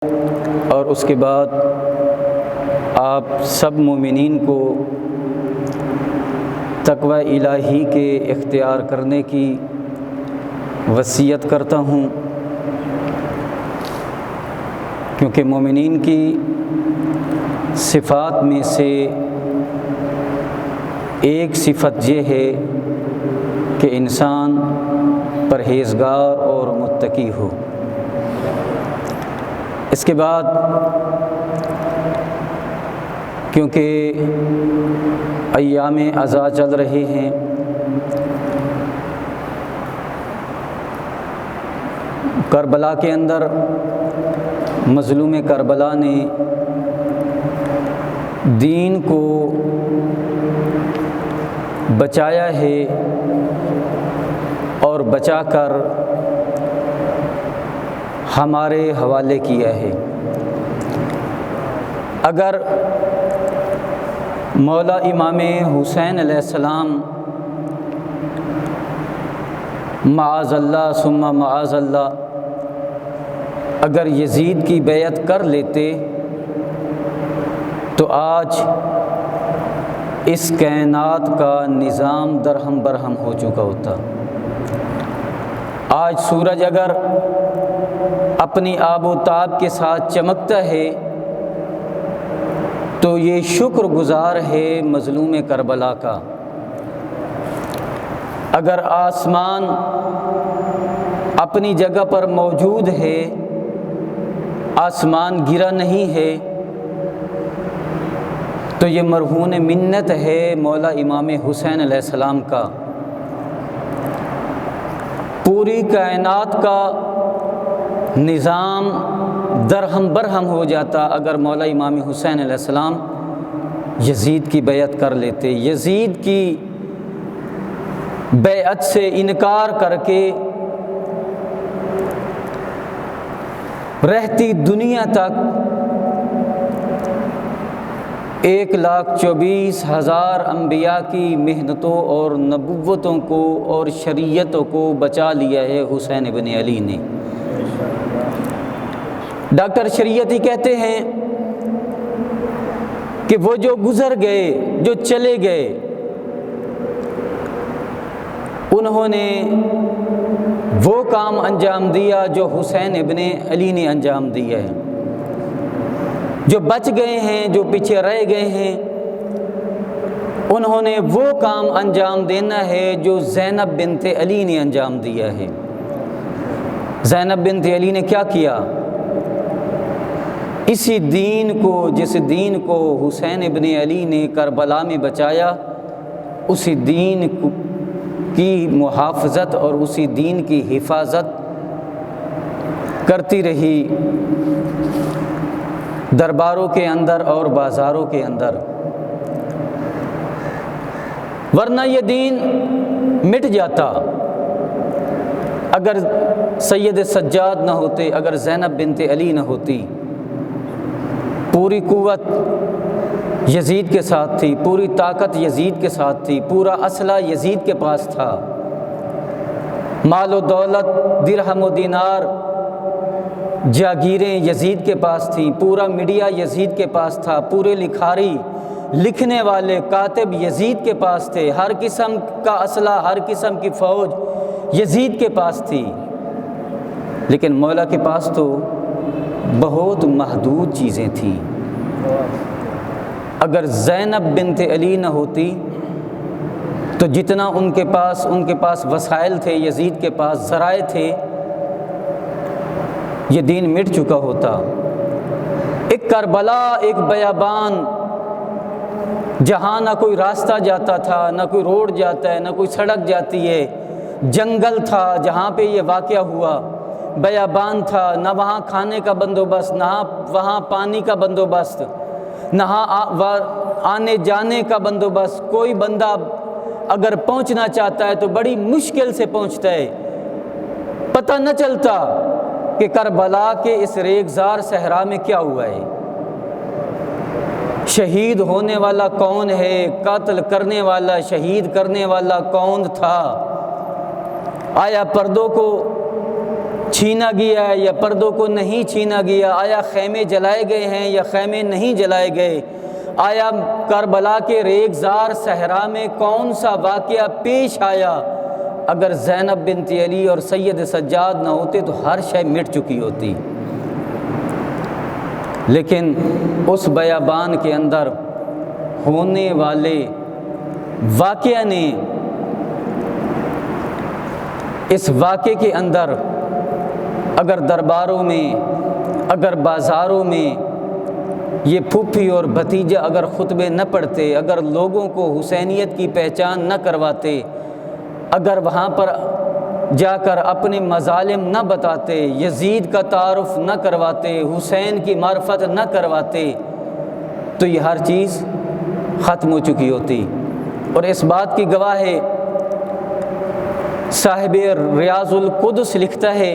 اور اس کے بعد آپ سب مومنین کو تقوی الہی کے اختیار کرنے کی وصیت کرتا ہوں، کیونکہ مومنین کی صفات میں سے ایک صفت یہ ہے کہ انسان پرہیزگار اور متقی ہو۔ اس کے بعد کیونکہ ایام عزا چل رہے ہیں، کربلا کے اندر مظلوم کربلا نے دین کو بچایا ہے اور بچا کر ہمارے حوالے کیا ہے۔ اگر مولا امام حسین علیہ السلام معاذ اللہ ثم معاذ اللہ اگر یزید کی بیعت کر لیتے تو آج اس کائنات کا نظام درہم برہم ہو چکا ہوتا۔ آج سورج اگر اپنی آب و تاب کے ساتھ چمکتا ہے تو یہ شکر گزار ہے مظلوم کربلا کا۔ اگر آسمان اپنی جگہ پر موجود ہے، آسمان گرا نہیں ہے، تو یہ مرہون منت ہے مولا امام حسین علیہ السلام کا۔ پوری کائنات کا نظام درہم برہم ہو جاتا اگر مولا امام حسین علیہ السلام یزید کی بیعت کر لیتے۔ یزید کی بیعت سے انکار کر کے رہتی دنیا تک 1,24,000 انبیاء کی محنتوں اور نبوتوں کو اور شریعتوں کو بچا لیا ہے حسین ابن علی نے۔ ڈاکٹر شریعتی کہتے ہیں کہ وہ جو گزر گئے، جو چلے گئے، انہوں نے وہ کام انجام دیا جو حسین ابن علی نے انجام دیا ہے۔ جو بچ گئے ہیں، جو پیچھے رہ گئے ہیں، انہوں نے وہ کام انجام دینا ہے جو زینب بنت علی نے انجام دیا ہے۔ زینب بنت علی نے کیا کیا؟ اسی دین کو، جس دین کو حسین ابن علی نے کربلا میں بچایا، اسی دین کی محافظت اور اسی دین کی حفاظت کرتی رہی درباروں کے اندر اور بازاروں کے اندر، ورنہ یہ دین مٹ جاتا اگر سید سجاد نہ ہوتے، اگر زینب بنت علی نہ ہوتی۔ پوری قوت یزید کے ساتھ تھی، پوری طاقت یزید کے ساتھ تھی، پورا اسلحہ یزید کے پاس تھا، مال و دولت، درہم و دینار، جاگیریں یزید کے پاس تھیں، پورا میڈیا یزید کے پاس تھا، پورے لکھاری، لکھنے والے، کاتب یزید کے پاس تھے، ہر قسم کا اسلحہ، ہر قسم کی فوج یزید کے پاس تھی۔ لیکن مولا کے پاس تو بہت محدود چیزیں تھیں۔ اگر زینب بنت علی نہ ہوتی تو جتنا ان کے پاس وسائل تھے، یزید کے پاس ذرائع تھے، یہ دین مٹ چکا ہوتا۔ ایک کربلا، ایک بیابان، جہاں نہ کوئی راستہ جاتا تھا، نہ کوئی روڈ جاتا ہے، نہ کوئی سڑک جاتی ہے، جنگل تھا جہاں پہ یہ واقعہ ہوا، بیابان تھا، نہ وہاں کھانے کا بندوبست، نہ وہاں پانی کا بندوبست، نہ آنے جانے کا بندوبست۔ کوئی بندہ اگر پہنچنا چاہتا ہے تو بڑی مشکل سے پہنچتا ہے، پتہ نہ چلتا کہ کربلا کے اس ریگزار صحرا میں کیا ہوا ہے، شہید ہونے والا کون ہے، قتل کرنے والا، شہید کرنے والا کون تھا۔ آیا پردوں کو چھینا گیا ہے یا پردوں کو نہیں چھینا گیا، آیا خیمے جلائے گئے ہیں یا خیمے نہیں جلائے گئے، آیا کربلا کے ریگزار صحرا میں کون سا واقعہ پیش آیا، اگر زینب بنت علی اور سید سجاد نہ ہوتے تو ہر شے مٹ چکی ہوتی۔ لیکن اس بیابان کے اندر ہونے والے واقعہ نے، اس واقعے کے اندر اگر درباروں میں، اگر بازاروں میں یہ پھوپھی اور بھتیجا اگر خطبے نہ پڑھتے، اگر لوگوں کو حسینیت کی پہچان نہ کرواتے، اگر وہاں پر جا کر اپنے مظالم نہ بتاتے، یزید کا تعارف نہ کرواتے، حسین کی معرفت نہ کرواتے، تو یہ ہر چیز ختم ہو چکی ہوتی۔ اور اس بات کی گواہ ہے صاحب ریاض القدس لکھتا ہے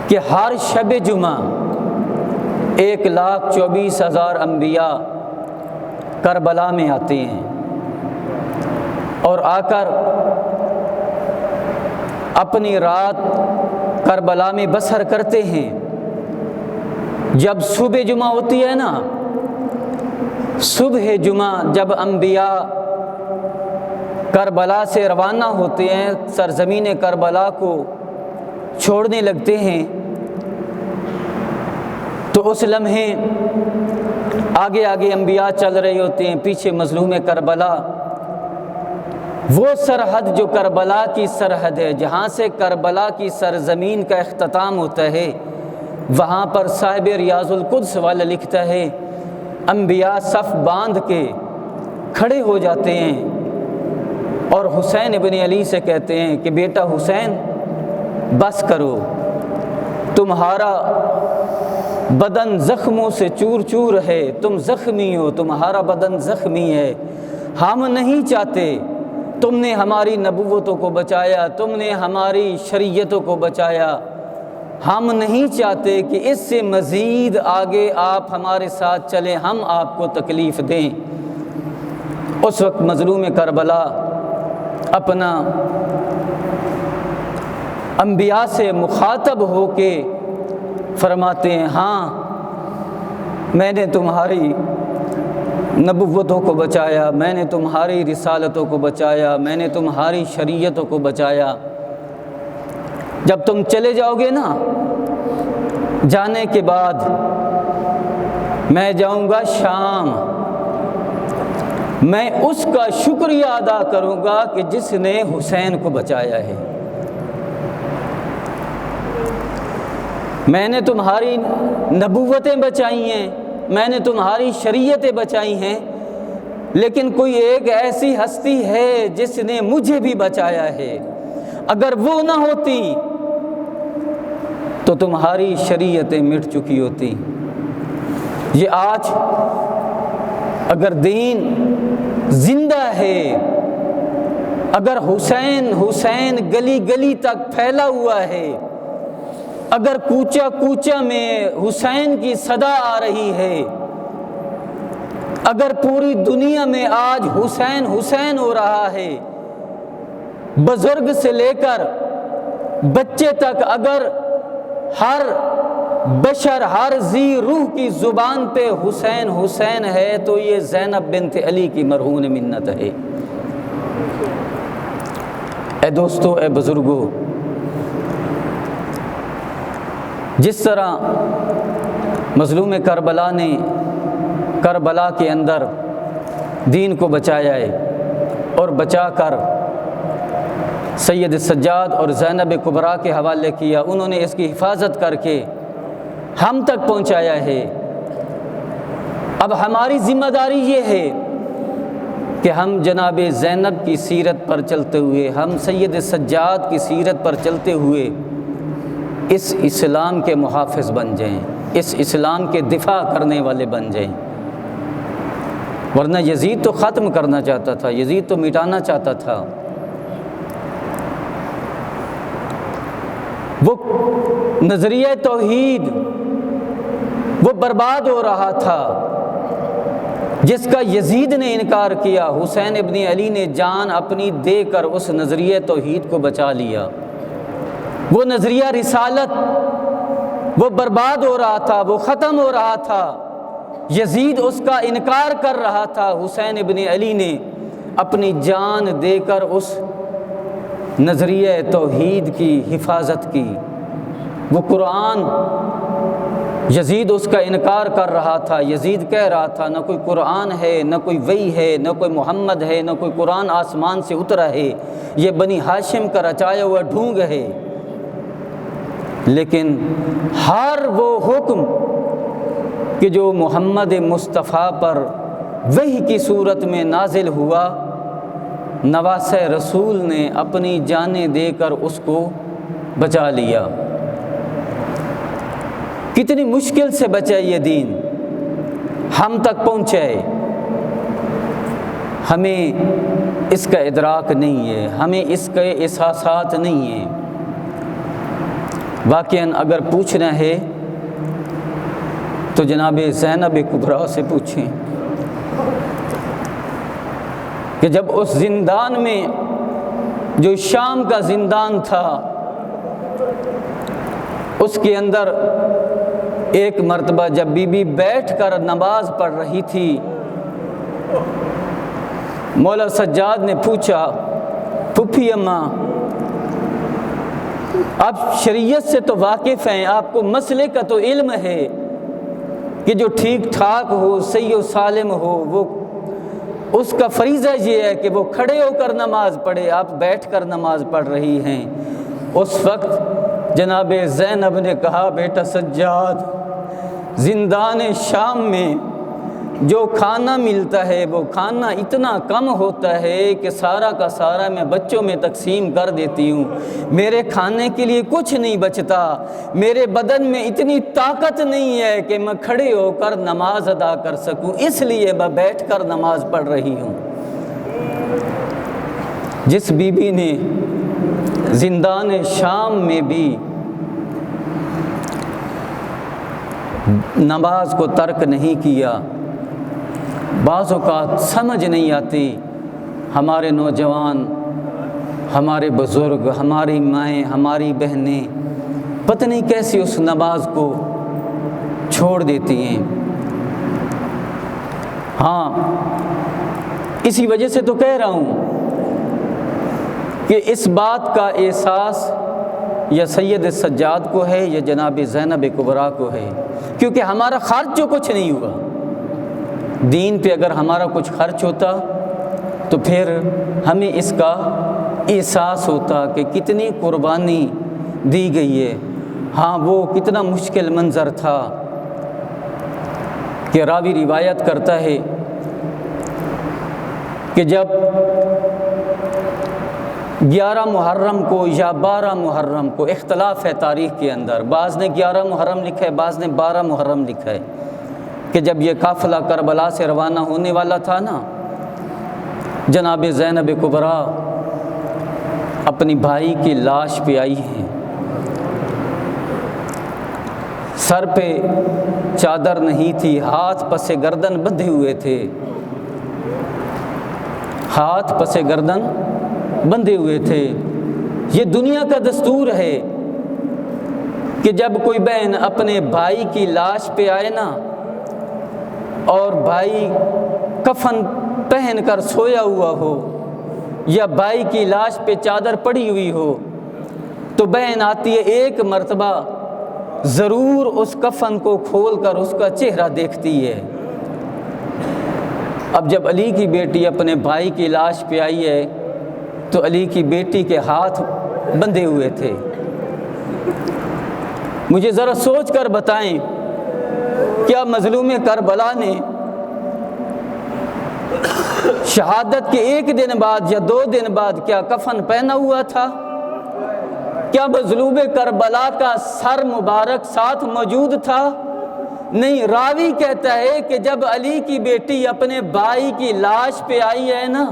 کہ ہر شب جمعہ 1,24,000 انبیاء کربلا میں آتے ہیں اور آ کر اپنی رات کربلا میں بسر کرتے ہیں۔ جب صبح جمعہ ہوتی ہے نا، صبح جمعہ جب انبیاء کربلا سے روانہ ہوتے ہیں، سرزمین کربلا کو چھوڑنے لگتے ہیں، تو اس لمحے آگے آگے انبیاء چل رہے ہوتے ہیں، پیچھے مظلوم کربلا۔ وہ سرحد جو کربلا کی سرحد ہے، جہاں سے کربلا کی سرزمین کا اختتام ہوتا ہے، وہاں پر صاحب ریاض القدس والا لکھتا ہے انبیاء صف باندھ کے کھڑے ہو جاتے ہیں اور حسین ابن علی سے کہتے ہیں کہ بیٹا حسین بس کرو، تمہارا بدن زخموں سے چور چور ہے، تم زخمی ہو، تمہارا بدن زخمی ہے، ہم نہیں چاہتے، تم نے ہماری نبوتوں کو بچایا، تم نے ہماری شریعتوں کو بچایا، ہم نہیں چاہتے کہ اس سے مزید آگے آپ ہمارے ساتھ چلیں، ہم آپ کو تکلیف دیں۔ اس وقت مظلوم کربلا اپنا انبیاء سے مخاطب ہو کے فرماتے ہیں، ہاں میں نے تمہاری نبوتوں کو بچایا، میں نے تمہاری رسالتوں کو بچایا، میں نے تمہاری شریعتوں کو بچایا۔ جب تم چلے جاؤ گے نا، جانے کے بعد میں جاؤں گا شام، میں اس کا شکریہ ادا کروں گا کہ جس نے حسین کو بچایا ہے۔ میں نے تمہاری نبوتیں بچائی ہیں، میں نے تمہاری شریعتیں بچائی ہیں، لیکن کوئی ایک ایسی ہستی ہے جس نے مجھے بھی بچایا ہے، اگر وہ نہ ہوتی تو تمہاری شریعتیں مٹ چکی ہوتی۔ یہ آج اگر دین زندہ ہے، اگر حسین حسین گلی گلی تک پھیلا ہوا ہے، اگر کوچہ کوچہ میں حسین کی صدا آ رہی ہے، اگر پوری دنیا میں آج حسین حسین ہو رہا ہے، بزرگ سے لے کر بچے تک، اگر ہر بشر، ہر ذی روح کی زبان پہ حسین حسین ہے، تو یہ زینب بنت علی کی مرہون منت ہے۔ اے دوستو، اے بزرگو، جس طرح مظلوم کربلا نے کربلا کے اندر دین کو بچایا ہے اور بچا کر سید سجاد اور زینب کبریٰ کے حوالے کیا، انہوں نے اس کی حفاظت کر کے ہم تک پہنچایا ہے۔ اب ہماری ذمہ داری یہ ہے کہ ہم جناب زینب کی سیرت پر چلتے ہوئے، ہم سید سجاد کی سیرت پر چلتے ہوئے اس اسلام کے محافظ بن جائیں، اس اسلام کے دفاع کرنے والے بن جائیں۔ ورنہ یزید تو ختم کرنا چاہتا تھا، یزید تو مٹانا چاہتا تھا، وہ نظریہ توحید وہ برباد ہو رہا تھا جس کا یزید نے انکار کیا۔ حسین ابن علی نے جان اپنی دے کر اس نظریہ توحید کو بچا لیا۔ وہ نظریہ رسالت وہ برباد ہو رہا تھا، وہ ختم ہو رہا تھا۔ یزید اس کا انکار کر رہا تھا۔ حسین ابن علی نے اپنی جان دے کر اس نظریہ توحید کی حفاظت کی۔ وہ قرآن، یزید اس کا انکار کر رہا تھا۔ یزید کہہ رہا تھا نہ کوئی قرآن ہے، نہ کوئی وحی ہے، نہ کوئی محمد ہے، نہ کوئی قرآن آسمان سے اترا ہے، یہ بنی ہاشم کا رچایا ہوا ڈھونگ ہے۔ لیکن ہر وہ حکم کہ جو محمد مصطفیٰ پر وحی کی صورت میں نازل ہوا، نواسہ رسول نے اپنی جانیں دے کر اس کو بچا لیا۔ کتنی مشکل سے بچا یہ دین، ہم تک پہنچا ہے۔ ہمیں اس کا ادراک نہیں ہے، ہمیں اس کے احساسات نہیں ہیں۔ واقعاً اگر پوچھنا ہے تو جناب زینب کبریٰ سے پوچھیں کہ جب اس زندان میں، جو شام کا زندان تھا، اس کے اندر ایک مرتبہ جب بی بی بیٹھ کر نماز پڑھ رہی تھی، مولا سجاد نے پوچھا، پھوپھی اماں آپ شریعت سے تو واقف ہیں، آپ کو مسئلے کا تو علم ہے کہ جو ٹھیک ٹھاک ہو، صحیح و سالم ہو، وہ اس کا فریضہ یہ ہے کہ وہ کھڑے ہو کر نماز پڑھے، آپ بیٹھ کر نماز پڑھ رہی ہیں۔ اس وقت جناب زینب نے کہا، بیٹا سجاد، زندان شام میں جو کھانا ملتا ہے وہ کھانا اتنا کم ہوتا ہے کہ سارا کا سارا میں بچوں میں تقسیم کر دیتی ہوں، میرے کھانے کے لیے کچھ نہیں بچتا، میرے بدن میں اتنی طاقت نہیں ہے کہ میں کھڑے ہو کر نماز ادا کر سکوں، اس لیے میں بیٹھ کر نماز پڑھ رہی ہوں۔ جس بی بی نے زندان شام میں بھی نماز کو ترک نہیں کیا، بعض اوقات سمجھ نہیں آتی، ہمارے نوجوان، ہمارے بزرگ، ہماری مائیں، ہماری بہنیں پتہ نہیں کیسی اس نماز کو چھوڑ دیتی ہیں۔ ہاں، اسی وجہ سے تو کہہ رہا ہوں کہ اس بات کا احساس یا سید سجاد کو ہے یا جناب زینب کبریٰ کو ہے، کیونکہ ہمارا خرچ جو کچھ نہیں ہوا دین پہ، اگر ہمارا کچھ خرچ ہوتا تو پھر ہمیں اس کا احساس ہوتا کہ کتنی قربانی دی گئی ہے۔ ہاں، وہ کتنا مشکل منظر تھا کہ راوی روایت کرتا ہے کہ جب 11 محرم کو یا 12 محرم کو، اختلاف ہے تاریخ کے اندر، بعض نے 11 محرم لکھا ہے، بعض نے 12 محرم لکھا ہے، کہ جب یہ قافلہ کربلا سے روانہ ہونے والا تھا نا، جناب زینب کبریٰ اپنی بھائی کی لاش پہ آئی ہیں، سر پہ چادر نہیں تھی، ہاتھ پس گردن بندھے ہوئے تھے، ہاتھ پس گردن بندھے ہوئے تھے۔ یہ دنیا کا دستور ہے کہ جب کوئی بہن اپنے بھائی کی لاش پہ آئے نا، اور بھائی کفن پہن کر سویا ہوا ہو یا بھائی کی لاش پہ چادر پڑی ہوئی ہو، تو بہن آتی ہے، ایک مرتبہ ضرور اس کفن کو کھول کر اس کا چہرہ دیکھتی ہے۔ اب جب علی کی بیٹی اپنے بھائی کی لاش پہ آئی ہے تو علی کی بیٹی کے ہاتھ بندھے ہوئے تھے۔ مجھے ذرا سوچ کر بتائیں، کیا مظلوم کربلا نے شہادت کے 1 دن بعد یا 2 دن بعد کیا کفن پہنا ہوا تھا؟ کیا مظلوم کربلا کا سر مبارک ساتھ موجود تھا؟ نہیں، راوی کہتا ہے کہ جب علی کی بیٹی اپنے بھائی کی لاش پہ آئی ہے نا،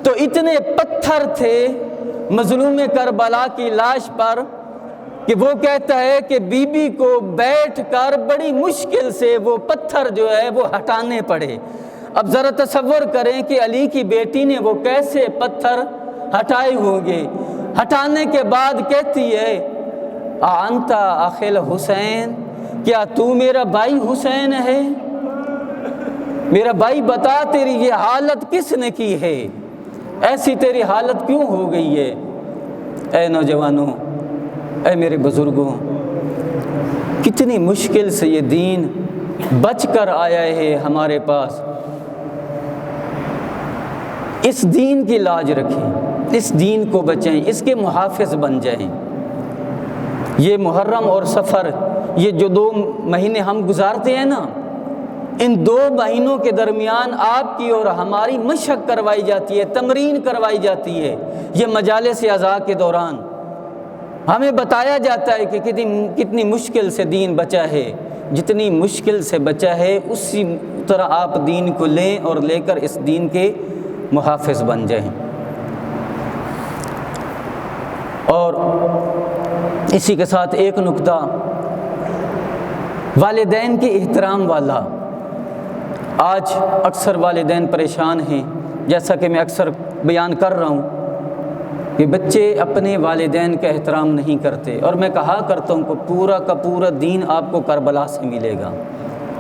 تو اتنے پتھر تھے مظلوم کربلا کی لاش پر کہ وہ کہتا ہے کہ بی بی کو بیٹھ کر بڑی مشکل سے وہ پتھر جو ہے وہ ہٹانے پڑے۔ اب ذرا تصور کریں کہ علی کی بیٹی نے وہ کیسے پتھر ہٹائے ہوں گے۔ ہٹانے کے بعد کہتی ہے انتا اخل حسین، کیا تو میرا بھائی حسین ہے؟ میرا بھائی بتا تیری یہ حالت کس نے کی ہے، ایسی تیری حالت کیوں ہو گئی ہے؟ اے نوجوانوں، اے میرے بزرگوں، کتنی مشکل سے یہ دین بچ کر آیا ہے ہمارے پاس۔ اس دین کی لاج رکھیں، اس دین کو بچائیں، اس کے محافظ بن جائیں۔ یہ محرم اور سفر، یہ جو 2 مہینے ہم گزارتے ہیں نا، ان 2 مہینوں کے درمیان آپ کی اور ہماری مشق کروائی جاتی ہے، تمرین کروائی جاتی ہے۔ یہ مجالس اعزاء کے دوران ہمیں بتایا جاتا ہے کہ کتنی مشکل سے دین بچا ہے۔ جتنی مشکل سے بچا ہے اسی طرح آپ دین کو لیں اور لے کر اس دین کے محافظ بن جائیں۔ اور اسی کے ساتھ ایک نکتہ والدین کے احترام والا۔ آج اکثر والدین پریشان ہیں، جیسا کہ میں اکثر بیان کر رہا ہوں کہ بچے اپنے والدین کا احترام نہیں کرتے، اور میں کہا کرتا ہوں کہ پورا کا پورا دین آپ کو کربلا سے ملے گا۔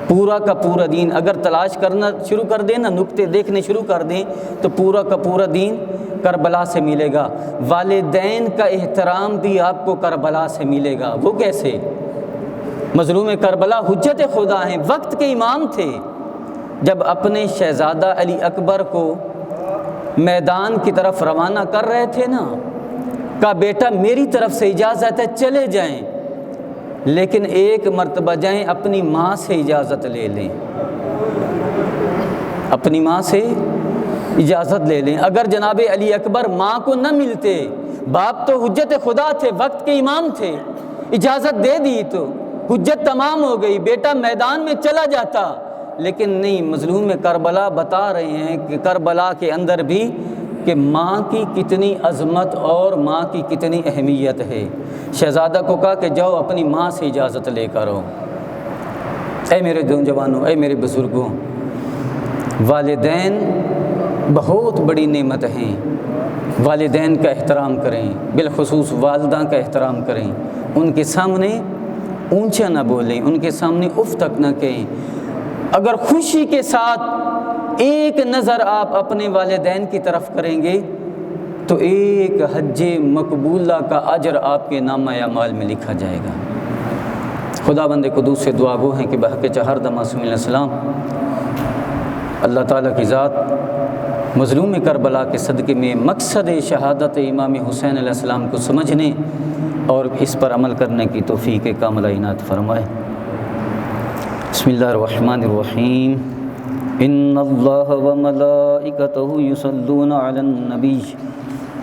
پورا کا پورا دین اگر تلاش کرنا شروع کر دیں نا، نکتے دیکھنے شروع کر دیں، تو پورا کا پورا دین کربلا سے ملے گا۔ والدین کا احترام بھی آپ کو کربلا سے ملے گا۔ وہ کیسے؟ مظلوم کربلا حجت خدا ہیں، وقت کے امام تھے۔ جب اپنے شہزادہ علی اکبر کو میدان کی طرف روانہ کر رہے تھے نا، کہا بیٹا میری طرف سے اجازت ہے، چلے جائیں، لیکن ایک مرتبہ جائیں، اپنی ماں سے اجازت لے لیں، اپنی ماں سے اجازت لے لیں۔ اگر جناب علی اکبر ماں کو نہ ملتے، باپ تو حجت خدا تھے، وقت کے امام تھے، اجازت دے دی تو حجت تمام ہو گئی، بیٹا میدان میں چلا جاتا۔ لیکن نہیں، مظلوم کربلا بتا رہے ہیں کہ کربلا کے اندر بھی کہ ماں کی کتنی عظمت اور ماں کی کتنی اہمیت ہے۔ شہزادہ کو کہا کہ جاؤ اپنی ماں سے اجازت لے کر آؤ۔ اے میرے نوجوانوں، اے میرے بزرگوں، والدین بہت بڑی نعمت ہیں۔ والدین کا احترام کریں، بالخصوص والدہ کا احترام کریں۔ ان کے سامنے اونچا نہ بولیں، ان کے سامنے اف تک نہ کہیں۔ اگر خوشی کے ساتھ ایک نظر آپ اپنے والدین کی طرف کریں گے تو ایک حج مقبولہ کا اجر آپ کے نامہ اعمال میں لکھا جائے گا۔ خدا بند قدوس سے دعا گو ہیں کہ بحق چہردہ معصوم علیہ السلام، اللہ تعالیٰ کی ذات مظلوم کربلا کے صدقے میں مقصد شہادت امام حسین علیہ السلام کو سمجھنے اور اس پر عمل کرنے کی توفیق کاملہ عنایت فرمائے۔ بسم اللہ الرحمن الرحیم۔ ان اللہ وملائکتہ یصلون علی النبی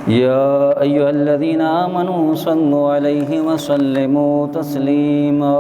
یا ایھا الذین آمنوا صلوا علیہ وسلموا تسلیما۔